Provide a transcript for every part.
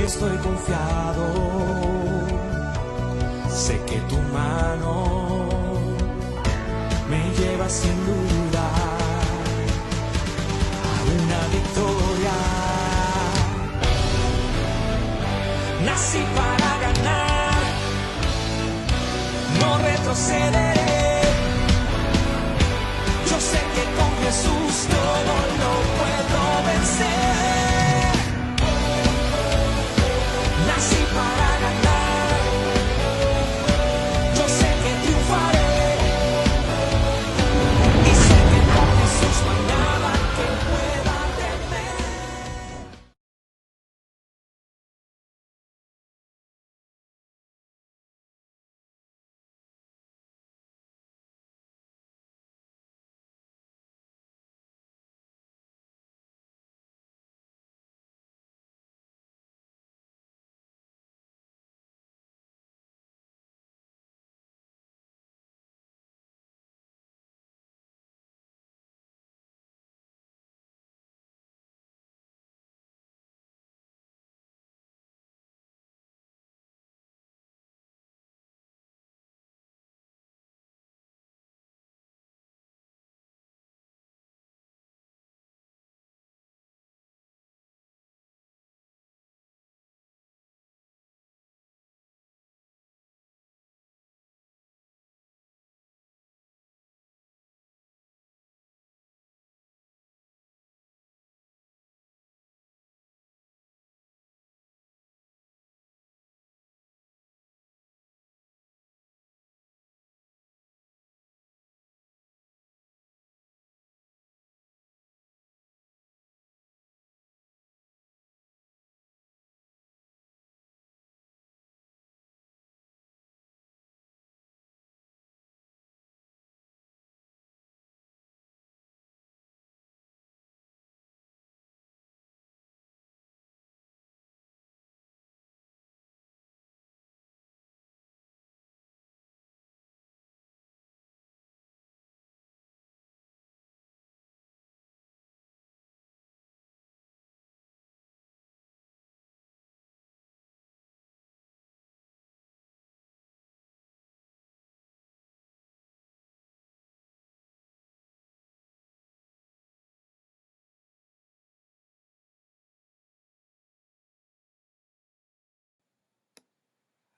Estoy confiado, sé que tu mano me lleva sin duda a una victoria. Nací para ganar, no retrocederé. Yo sé que con Jesús todo lo puedo vencer. Nací para ganar, yo sé que triunfaré, y sé que con Jesús no hay nada que pueda temer.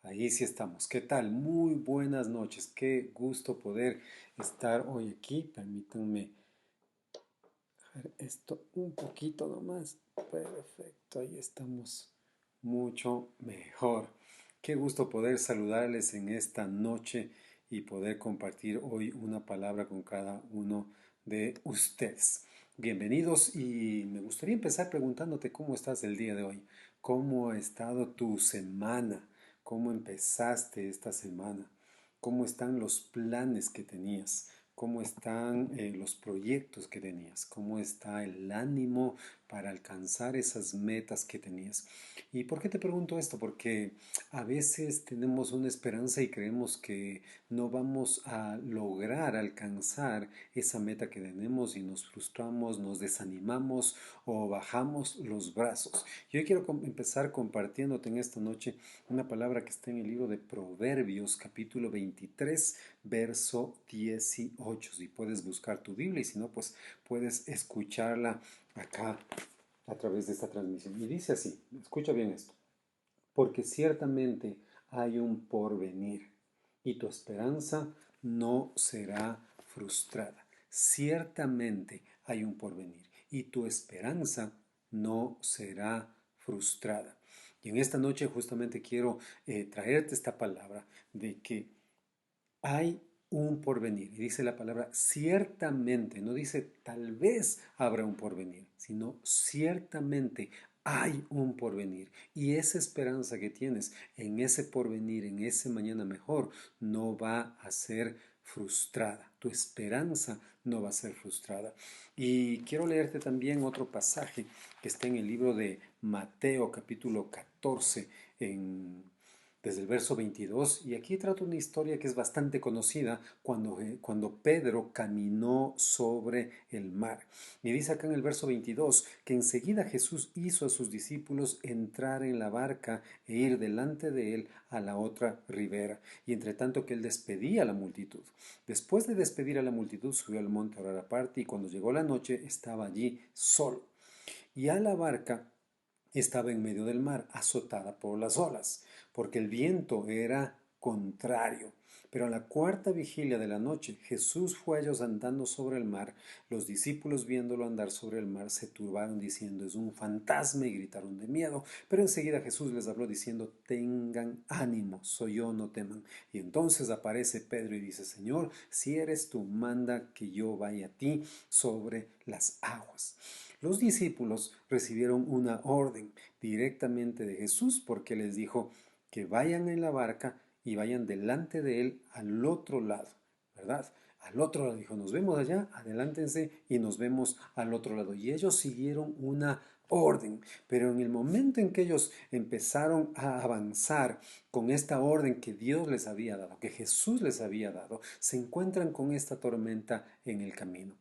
Ahí sí estamos. ¿Qué tal? Muy buenas noches. Qué gusto poder estar hoy aquí. Permítanme dejar esto un poquito nomás. Perfecto, ahí estamos mucho mejor. Qué gusto poder saludarles en esta noche y poder compartir hoy una palabra con cada uno de ustedes. Bienvenidos y me gustaría empezar preguntándote cómo estás el día de hoy. ¿Cómo ha estado tu semana? ¿Cómo empezaste esta semana? ¿Cómo están los planes que tenías? ¿Cómo están los proyectos que tenías? ¿Cómo está el ánimo para alcanzar esas metas que tenías? ¿Y por qué te pregunto esto? Porque a veces tenemos una esperanza y creemos que no vamos a lograr alcanzar esa meta que tenemos y nos frustramos, nos desanimamos o bajamos los brazos. Yo quiero empezar compartiéndote en esta noche una palabra que está en el libro de Proverbios, capítulo 23, verso 18. Si puedes buscar tu Biblia y si no, pues puedes escucharla acá a través de esta transmisión. Y dice así, escucha bien esto, porque ciertamente hay un porvenir y tu esperanza no será frustrada. Ciertamente hay un porvenir y tu esperanza no será frustrada. Y en esta noche justamente quiero traerte esta palabra de que hay un porvenir. Y dice la palabra ciertamente, no dice tal vez habrá un porvenir, sino ciertamente hay un porvenir. Y esa esperanza que tienes en ese porvenir, en ese mañana mejor, no va a ser frustrada. Tu esperanza no va a ser frustrada. Y quiero leerte también otro pasaje que está en el libro de Mateo capítulo 14 en desde el verso 22, y aquí trata una historia que es bastante conocida cuando Pedro caminó sobre el mar. Y dice acá en el verso 22 que enseguida Jesús hizo a sus discípulos entrar en la barca e ir delante de él a la otra ribera, y entre tanto que él despedía a la multitud. Después de despedir a la multitud, subió al monte a orar aparte, y cuando llegó la noche estaba allí solo. Y a la barca estaba en medio del mar, azotada por las olas, porque el viento era contrario. Pero a la cuarta vigilia de la noche, Jesús fue a ellos andando sobre el mar. Los discípulos, viéndolo andar sobre el mar, se turbaron diciendo, es un fantasma, y gritaron de miedo. Pero enseguida Jesús les habló diciendo, tengan ánimo, soy yo, no teman. Y entonces aparece Pedro y dice, Señor, si eres tú, manda que yo vaya a ti sobre las aguas. Los discípulos recibieron una orden directamente de Jesús porque les dijo que vayan en la barca y vayan delante de él al otro lado, ¿verdad? Al otro lado, dijo, nos vemos allá, adelántense y nos vemos al otro lado. Y ellos siguieron una orden, pero en el momento en que ellos empezaron a avanzar con esta orden que Dios les había dado, que Jesús les había dado, se encuentran con esta tormenta en el camino.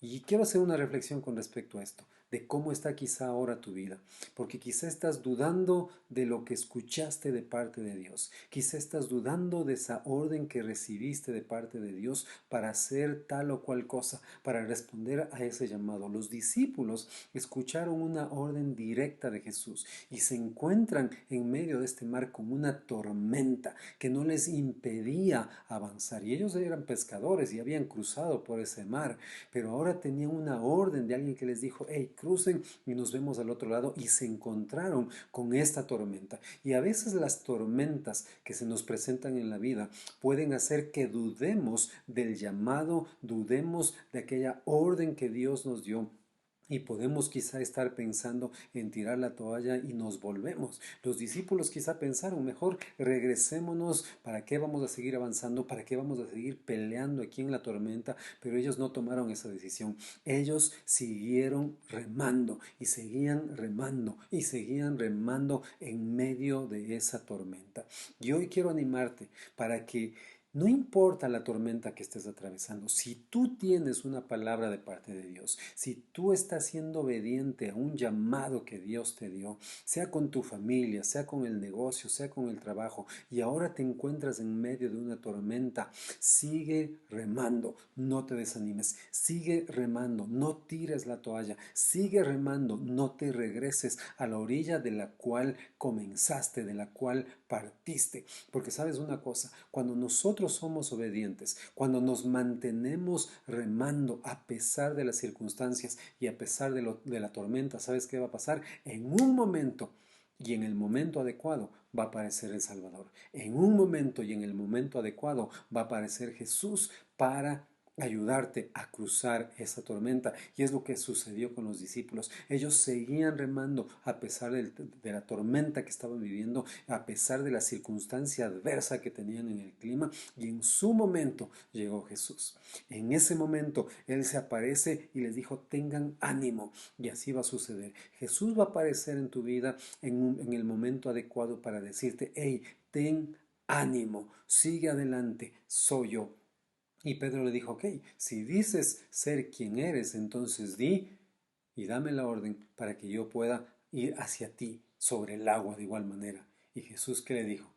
Y quiero hacer una reflexión con respecto a esto, de cómo está quizá ahora tu vida, porque quizá estás dudando de lo que escuchaste de parte de Dios, quizá estás dudando de esa orden que recibiste de parte de Dios para hacer tal o cual cosa, para responder a ese llamado. Los discípulos escucharon una orden directa de Jesús y se encuentran en medio de este mar con una tormenta que no les impedía avanzar. Y ellos eran pescadores y habían cruzado por ese mar, pero ahora tenían una orden de alguien que les dijo, hey, crucen y nos vemos al otro lado, y se encontraron con esta tormenta. Y a veces las tormentas que se nos presentan en la vida pueden hacer que dudemos del llamado, dudemos de aquella orden que Dios nos dio. Y podemos quizá estar pensando en tirar la toalla y nos volvemos. Los discípulos quizá pensaron, mejor regresémonos, ¿para qué vamos a seguir avanzando? ¿Para qué vamos a seguir peleando aquí en la tormenta? Pero ellos no tomaron esa decisión. Ellos siguieron remando y seguían remando y seguían remando en medio de esa tormenta. Y hoy quiero animarte para que no importa la tormenta que estés atravesando, si tú tienes una palabra de parte de Dios, si tú estás siendo obediente a un llamado que Dios te dio, sea con tu familia, sea con el negocio, sea con el trabajo, y ahora te encuentras en medio de una tormenta, sigue remando, no te desanimes, sigue remando, no tires la toalla, sigue remando, no te regreses a la orilla de la cual comenzaste, de la cual partiste. Porque sabes una cosa, cuando nosotros somos obedientes, cuando nos mantenemos remando a pesar de las circunstancias y a pesar de la tormenta, ¿sabes qué va a pasar? En un momento y en el momento adecuado va a aparecer el Salvador. En un momento y en el momento adecuado va a aparecer Jesús para ayudarte a cruzar esa tormenta. Y es lo que sucedió con los discípulos. Ellos seguían remando a pesar de la tormenta que estaban viviendo, a pesar de la circunstancia adversa que tenían en el clima, y en su momento llegó Jesús. En ese momento Él se aparece y les dijo, tengan ánimo, y así va a suceder. Jesús va a aparecer en tu vida en el momento adecuado para decirte, hey, ten ánimo, sigue adelante, soy yo. Y Pedro le dijo, ok, si dices ser quien eres, entonces di y dame la orden para que yo pueda ir hacia ti sobre el agua de igual manera. Y Jesús, ¿qué le dijo?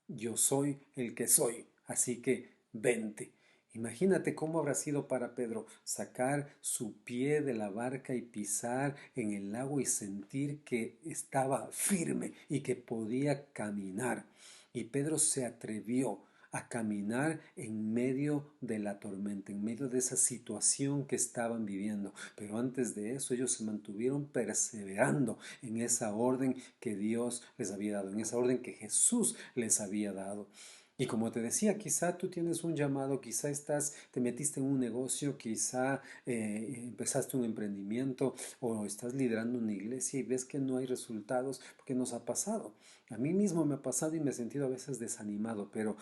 Yo soy el que soy, así que vente. Imagínate cómo habrá sido para Pedro sacar su pie de la barca y pisar en el agua y sentir que estaba firme y que podía caminar. Y Pedro se atrevió a caminar en medio de la tormenta, en medio de esa situación que estaban viviendo. Pero antes de eso ellos se mantuvieron perseverando en esa orden que Dios les había dado, en esa orden que Jesús les había dado. Y como te decía, quizá tú tienes un llamado, quizá te metiste en un negocio, quizá empezaste un emprendimiento o estás liderando una iglesia y ves que no hay resultados, porque nos ha pasado. A mí mismo me ha pasado y me he sentido a veces desanimado, pero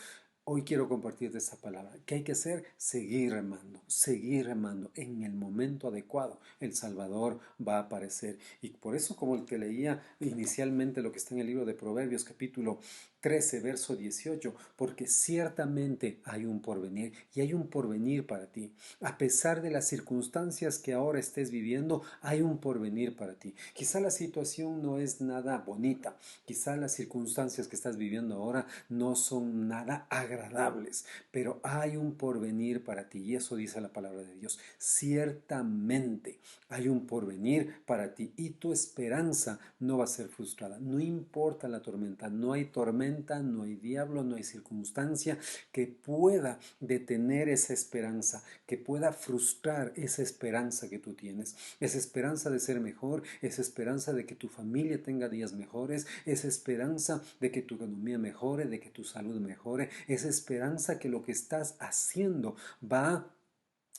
hoy quiero compartirte esta palabra. ¿Qué hay que hacer? Seguir remando, seguir remando. En el momento adecuado, el Salvador va a aparecer. Y por eso, como el que leía inicialmente lo que está en el libro de Proverbios, capítulo 13, verso 18, porque ciertamente hay un porvenir y hay un porvenir para ti. A pesar de las circunstancias que ahora estés viviendo, hay un porvenir para ti. Quizá la situación no es nada bonita, quizá las circunstancias que estás viviendo ahora no son nada agradables, pero hay un porvenir para ti y eso dice la palabra de Dios. Ciertamente hay un porvenir para ti y tu esperanza no va a ser frustrada. No importa la tormenta, no hay tormenta, no hay diablo, no hay circunstancia que pueda detener esa esperanza, que pueda frustrar esa esperanza que tú tienes. Esa esperanza de ser mejor, esa esperanza de que tu familia tenga días mejores, esa esperanza de que tu economía mejore, de que tu salud mejore, esa esperanza que lo que estás haciendo va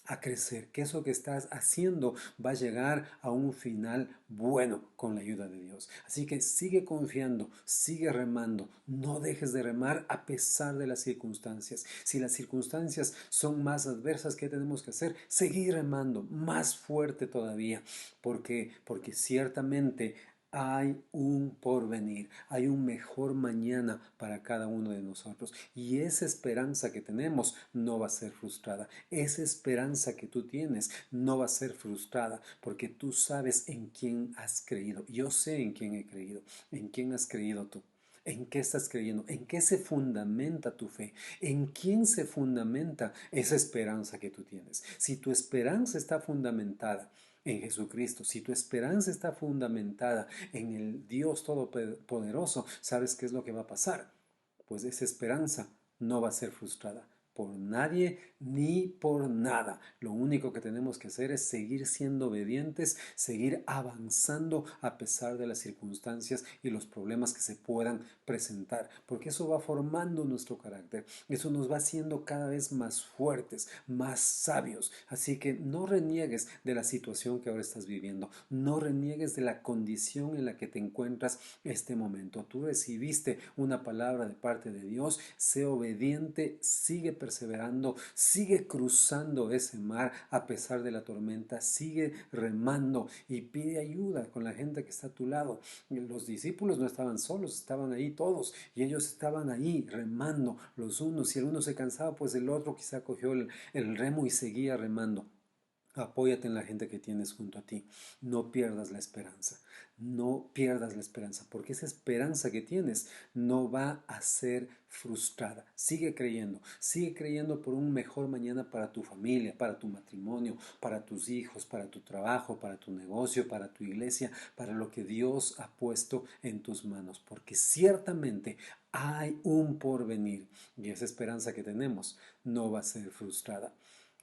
a crecer, que eso que estás haciendo va a llegar a un final bueno con la ayuda de Dios. Así que sigue confiando, sigue remando, no dejes de remar a pesar de las circunstancias. Si las circunstancias son más adversas, ¿qué tenemos que hacer? Seguir remando más fuerte todavía, porque ciertamente hay un porvenir, hay un mejor mañana para cada uno de nosotros. Y esa esperanza que tenemos no va a ser frustrada. Esa esperanza que tú tienes no va a ser frustrada porque tú sabes en quién has creído. Yo sé en quién he creído. ¿En quién has creído tú? ¿En qué estás creyendo? ¿En qué se fundamenta tu fe? ¿En quién se fundamenta esa esperanza que tú tienes? Si tu esperanza está fundamentada en Jesucristo, si tu esperanza está fundamentada en el Dios Todopoderoso, ¿sabes qué es lo que va a pasar? Pues esa esperanza no va a ser frustrada por nadie ni por nada. Lo único que tenemos que hacer es seguir siendo obedientes, seguir avanzando a pesar de las circunstancias y los problemas que se puedan presentar, porque eso va formando nuestro carácter, eso nos va haciendo cada vez más fuertes, más sabios. Así que no reniegues de la situación que ahora estás viviendo, no reniegues de la condición en la que te encuentras este momento. Tú recibiste una palabra de parte de Dios, sé obediente, sigue perseverando, sigue cruzando ese mar a pesar de la tormenta, sigue remando y pide ayuda con la gente que está a tu lado. Los discípulos no estaban solos, estaban ahí todos y ellos estaban ahí remando los unos. Si el uno se cansaba, pues el otro quizá cogió el remo y seguía remando. Apóyate en la gente que tienes junto a ti. No pierdas la esperanza. No pierdas la esperanza, porque esa esperanza que tienes no va a ser frustrada. Sigue creyendo por un mejor mañana para tu familia, para tu matrimonio, para tus hijos, para tu trabajo, para tu negocio, para tu iglesia, para lo que Dios ha puesto en tus manos, porque ciertamente hay un porvenir y esa esperanza que tenemos no va a ser frustrada.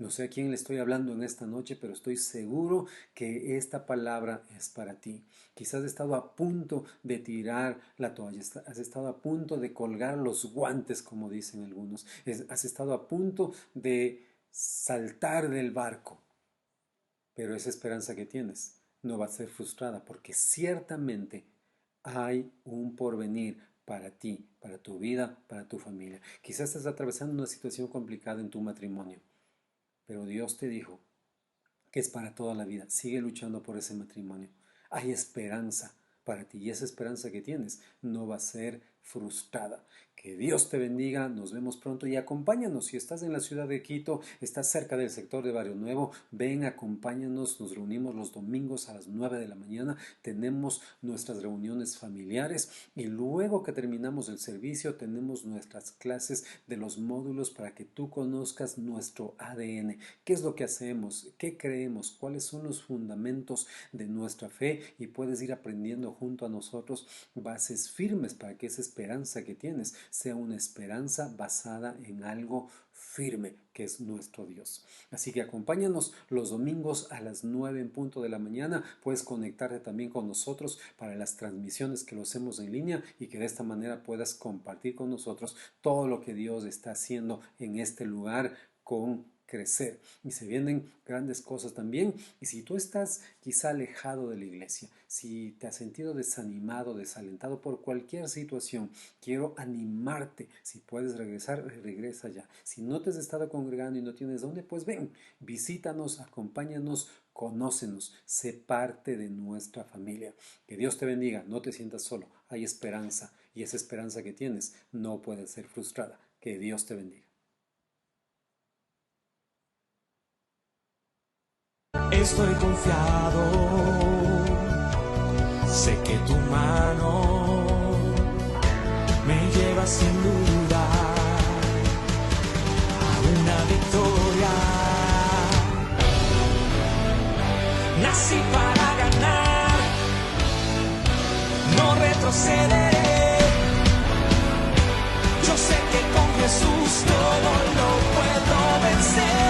No sé a quién le estoy hablando en esta noche, pero estoy seguro que esta palabra es para ti. Quizás has estado a punto de tirar la toalla, has estado a punto de colgar los guantes, como dicen algunos, has estado a punto de saltar del barco, pero esa esperanza que tienes no va a ser frustrada porque ciertamente hay un porvenir para ti, para tu vida, para tu familia. Quizás estás atravesando una situación complicada en tu matrimonio. Pero Dios te dijo que es para toda la vida. Sigue luchando por ese matrimonio. Hay esperanza para ti y esa esperanza que tienes no va a ser frustrada. Que Dios te bendiga, nos vemos pronto y acompáñanos. Si estás en la ciudad de Quito, estás cerca del sector de Barrio Nuevo, ven, acompáñanos, nos reunimos los domingos a las 9 de la mañana, tenemos nuestras reuniones familiares y luego que terminamos el servicio tenemos nuestras clases de los módulos para que tú conozcas nuestro ADN, qué es lo que hacemos, qué creemos, cuáles son los fundamentos de nuestra fe y puedes ir aprendiendo junto a nosotros bases firmes para que esa esperanza que tienes sea una esperanza basada en algo firme, que es nuestro Dios. Así que acompáñanos los domingos a las 9 en punto de la mañana. Puedes conectarte también con nosotros para las transmisiones que lo hacemos en línea y que de esta manera puedas compartir con nosotros todo lo que Dios está haciendo en este lugar con crecer y se vienen grandes cosas también. Y si tú estás quizá alejado de la iglesia, si te has sentido desanimado, desalentado por cualquier situación, quiero animarte. Si puedes regresar, regresa ya. Si no te has estado congregando y no tienes dónde, pues ven, visítanos, acompáñanos, conócenos, sé parte de nuestra familia. Que Dios te bendiga, no te sientas solo, hay esperanza y esa esperanza que tienes no puede ser frustrada. Que Dios te bendiga. Estoy confiado, sé que tu mano me lleva sin duda a una victoria. Nací para ganar, no retrocederé. Yo sé que con Jesús todo lo puedo vencer.